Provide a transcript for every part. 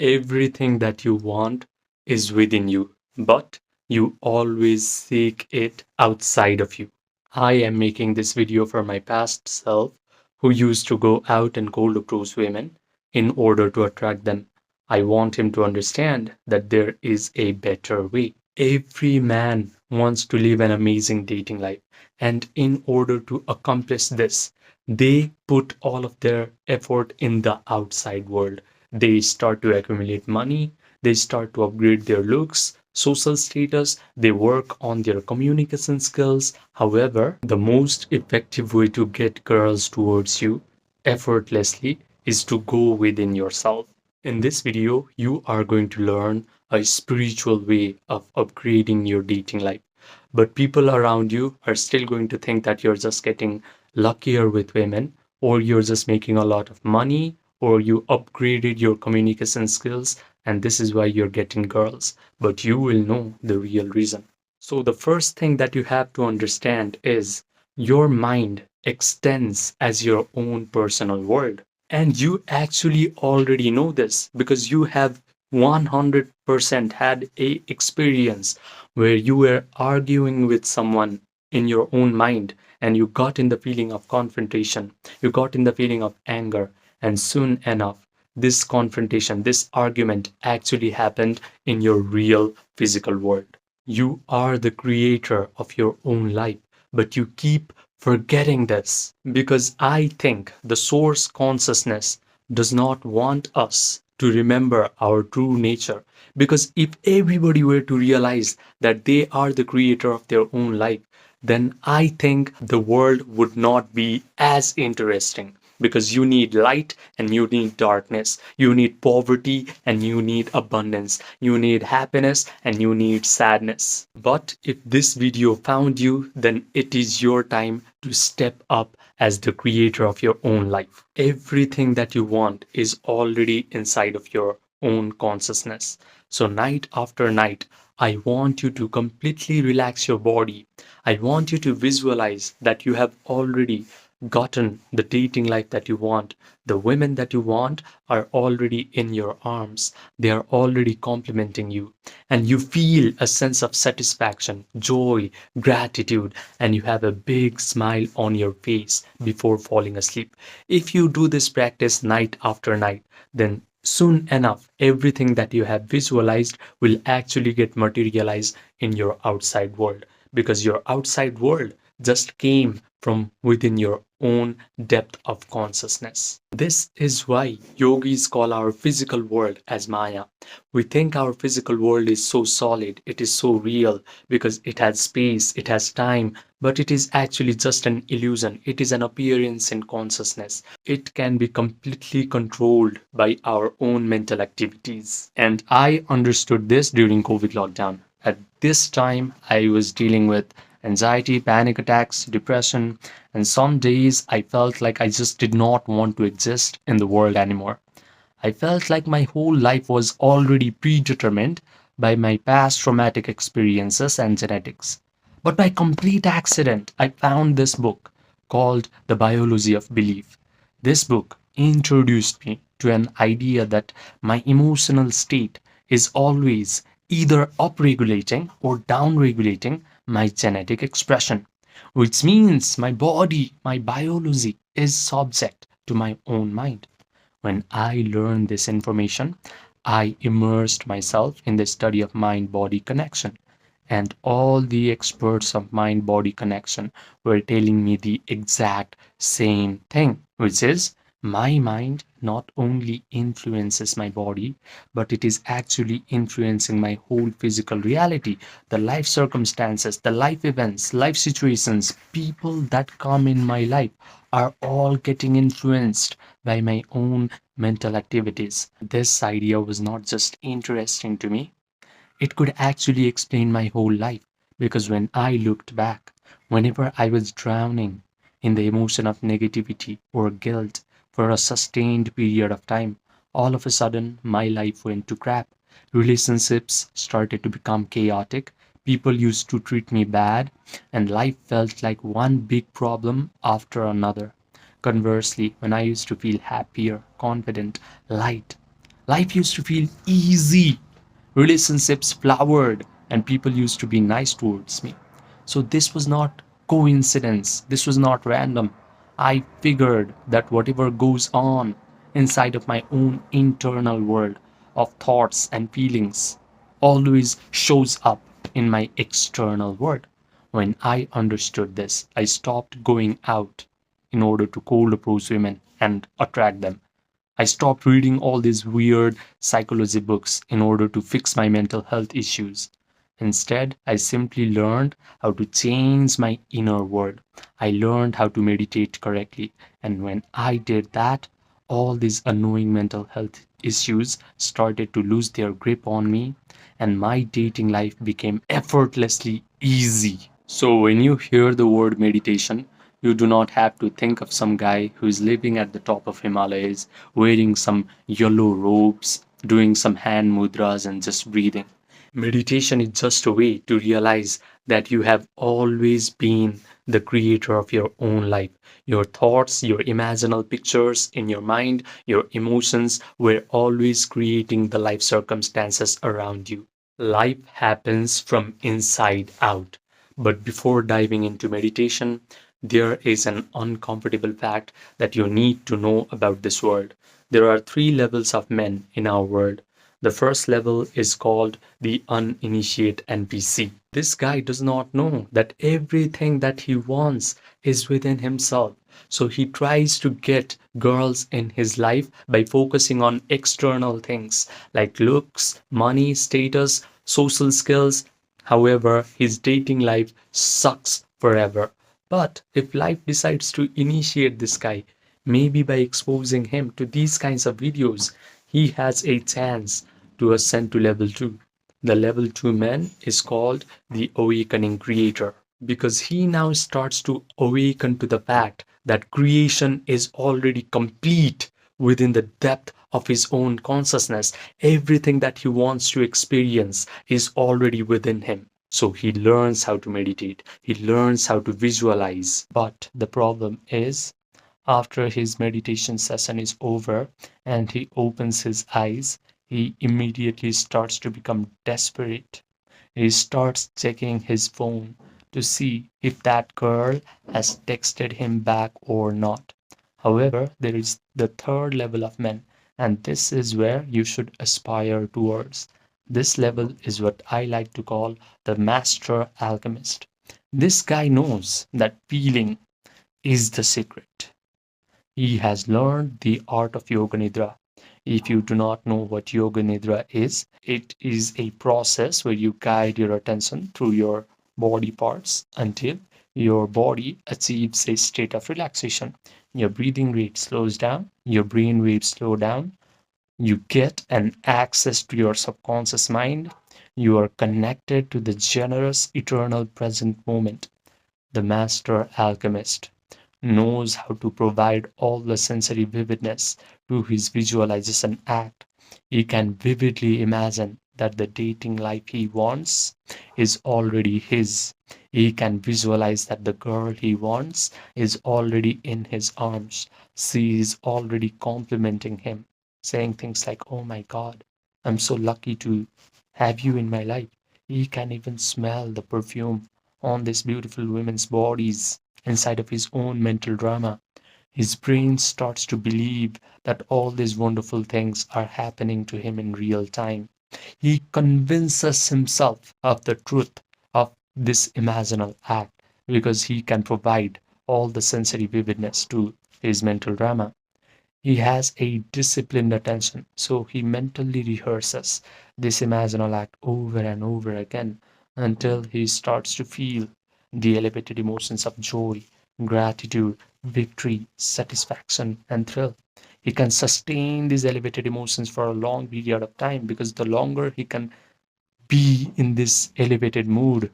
Everything that you want is within you, but you always seek it outside of you. I am making this video for my past self who used to go out and cold approach women in order to attract them. I want him to understand that there is a better way. Every man wants to live an amazing dating life, and in order to accomplish this, they put all of their effort in the outside world. They start to accumulate money, they start to upgrade their looks, social status, they work on their communication skills. However, the most effective way to get girls towards you effortlessly is to go within yourself. In this video, you are going to learn a spiritual way of upgrading your dating life. But people around you are still going to think that you're just getting luckier with women, or you're just making a lot of money, or you upgraded your communication skills, and this is why you're getting girls. But you will know the real reason. So, the first thing that you have to understand is your mind extends as your own personal world. And you actually already know this because you have 100% had a experience where you were arguing with someone in your own mind and you got in the feeling of confrontation, you got in the feeling of anger, and soon enough, this confrontation, this argument actually happened in your real physical world. You are the creator of your own life, but you keep forgetting this because I think the source consciousness does not want us to remember our true nature. Because if everybody were to realize that they are the creator of their own life, then I think the world would not be as interesting. Because you need light and you need darkness. You need poverty and you need abundance. You need happiness and you need sadness. But if this video found you, then it is your time to step up as the creator of your own life. Everything that you want is already inside of your own consciousness. So, night after night, I want you to completely relax your body. I want you to visualize that you have already gotten the dating life that you want. The women that you want are already in your arms. They are already complimenting you. And you feel a sense of satisfaction, joy, gratitude, and you have a big smile on your face before falling asleep. If you do this practice night after night, then soon enough, everything that you have visualized will actually get materialized in your outside world because your outside world just came from within your own depth of consciousness. This is why yogis call our physical world as Maya. We think our physical world is so solid, it is so real because it has space, it has time, but it is actually just an illusion. It is an appearance in consciousness. It can be completely controlled by our own mental activities. And I understood this during COVID lockdown. At this time, I was dealing with anxiety, panic attacks, depression, and some days I felt like I just did not want to exist in the world anymore. I felt like my whole life was already predetermined by my past traumatic experiences and genetics. But by complete accident, I found this book called The Biology of Belief. This book introduced me to an idea that my emotional state is always either upregulating or downregulating my genetic expression, which means my body, my biology is subject to my own mind. When I learned this information, I immersed myself in the study of mind body connection. And all the experts of mind body connection were telling me the exact same thing, which is my mind not only influences my body, but it is actually influencing my whole physical reality, the life circumstances, the life events, life situations, people that come in my life are all getting influenced by my own mental activities. This idea was not just interesting to me, it could actually explain my whole life because when I looked back, whenever I was drowning in the emotion of negativity or guilt for a sustained period of time, all of a sudden my life went to crap. Relationships started to become chaotic. People used to treat me bad, and life felt like one big problem after another. Conversely, when I used to feel happier, confident, light, Life used to feel easy, relationships flowered, and people used to be nice towards me. So this was not coincidence, this was not random. I figured that whatever goes on inside of my own internal world of thoughts and feelings always shows up in my external world. When I understood this, I stopped going out in order to cold approach women and attract them. I stopped reading all these weird psychology books in order to fix my mental health issues. Instead, I simply learned how to change my inner world. I learned how to meditate correctly. And when I did that, all these annoying mental health issues started to lose their grip on me, and my dating life became effortlessly easy. So, when you hear the word meditation, you do not have to think of some guy who is living at the top of Himalayas, wearing some yellow robes, doing some hand mudras, and just breathing. Meditation is just a way to realize that you have always been the creator of your own life. Your thoughts, your imaginal pictures in your mind, your emotions were always creating the life circumstances around you. Life happens from inside out. But before diving into meditation, there is an uncomfortable fact that you need to know about this world. There are three levels of men in our world. The first level is called the uninitiate NPC. This guy does not know that everything that he wants is within himself. So he tries to get girls in his life by focusing on external things like looks, money, status, social skills. However, his dating life sucks forever. But if life decides to initiate this guy, maybe by exposing him to these kinds of videos, he has a chance to ascend to level 2. The level 2 man is called the awakening creator because he now starts to awaken to the fact that creation is already complete within the depth of his own consciousness. Everything that he wants to experience is already within him. So he learns how to meditate, he learns how to visualize. But the problem is, after his meditation session is over and he opens his eyes, he immediately starts to become desperate. He starts checking his phone to see if that girl has texted him back or not. However, there is the third level of men, and this is where you should aspire towards. This level is what I like to call the master alchemist. This guy knows that feeling is the secret. He has learned the art of Yoga Nidra. If you do not know what Yoga Nidra is, it is a process where you guide your attention through your body parts until your body achieves a state of relaxation. Your breathing rate slows down, your brain waves slow down, you get an access to your subconscious mind, you are connected to the generous, eternal present moment. The master alchemist knows how to provide all the sensory vividness to his visualization act. He can vividly imagine that the dating life he wants is already his. He can visualize that the girl he wants is already in his arms. She is already complimenting him, saying things like, "Oh my God, I'm so lucky to have you in my life." He can even smell the perfume on these beautiful women's bodies inside of his own mental drama. His brain starts to believe that all these wonderful things are happening to him in real time. He convinces himself of the truth of this imaginal act because he can provide all the sensory vividness to his mental drama. He has a disciplined attention, so he mentally rehearses this imaginal act over and over again until he starts to feel the elevated emotions of joy, gratitude, victory, satisfaction, and thrill. He can sustain these elevated emotions for a long period of time because the longer he can be in this elevated mood,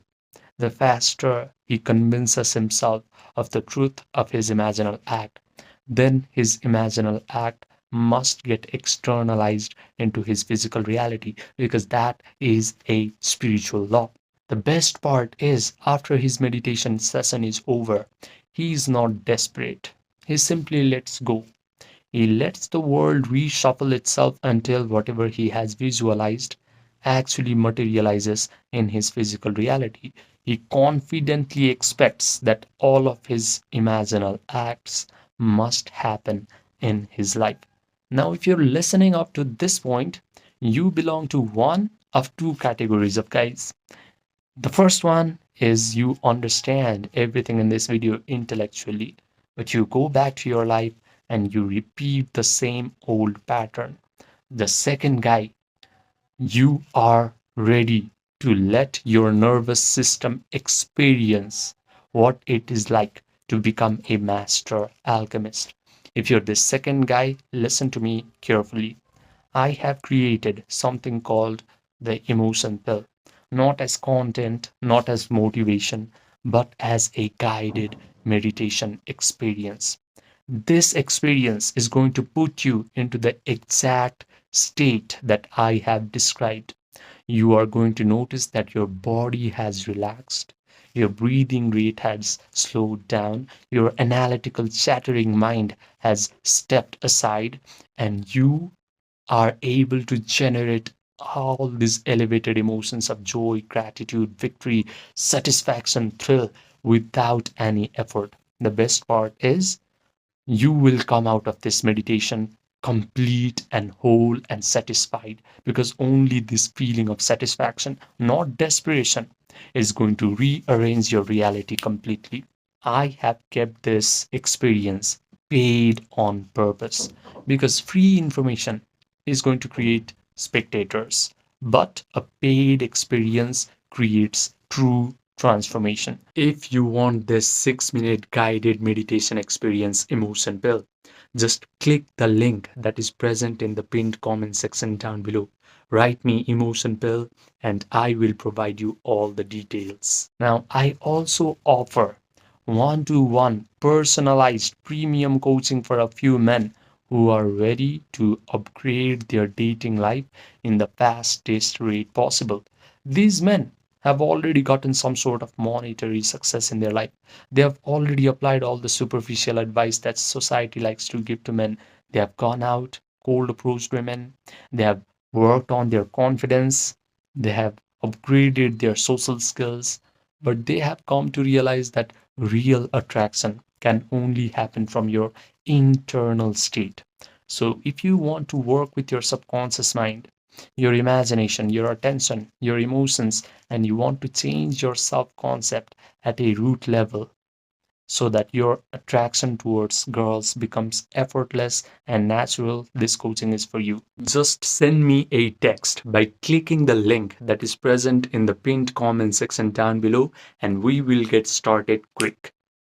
the faster he convinces himself of the truth of his imaginal act. Then his imaginal act must get externalized into his physical reality because that is a spiritual law. The best part is, after his meditation session is over, he is not desperate. He simply lets go. He lets the world reshuffle itself until whatever he has visualized actually materializes in his physical reality. He confidently expects that all of his imaginal acts must happen in his life. Now, if you're listening up to this point, you belong to one of two categories of guys. The first one is you understand everything in this video intellectually, but you go back to your life and you repeat the same old pattern. The second guy, you are ready to let your nervous system experience what it is like to become a master alchemist. If you're the second guy, listen to me carefully. I have created something called the emotion pill, not as content, not as motivation, but as a guided meditation experience. This experience is going to put you into the exact state that I have described. You are going to notice that your body has relaxed, your breathing rate has slowed down, your analytical, chattering mind has stepped aside, and you are able to generate all these elevated emotions of joy, gratitude, victory, satisfaction, thrill without any effort. The best part is you will come out of this meditation complete and whole and satisfied, because only this feeling of satisfaction, not desperation, is going to rearrange your reality completely. I have kept this experience paid on purpose, because free information is going to create spectators, but a paid experience creates true transformation. If you want this 6-minute guided meditation experience emotion pill, just click the link that is present in the pinned comment section down below. Write me emotion pill and I will provide you all the details. Now, I also offer one-to-one personalized premium coaching for a few men who are ready to upgrade their dating life in the fastest rate possible. These men have already gotten some sort of monetary success in their life. They have already applied all the superficial advice that society likes to give to men. They have gone out, cold approached women. They have worked on their confidence. They have upgraded their social skills. But they have come to realize that real attraction can only happen from your internal state. So, if you want to work with your subconscious mind, your imagination, your attention, your emotions, and you want to change your self concept at a root level so that your attraction towards girls becomes effortless and natural, this coaching is for you. Just send me a text by clicking the link that is present in the pinned comment section down below, and we will get started quick.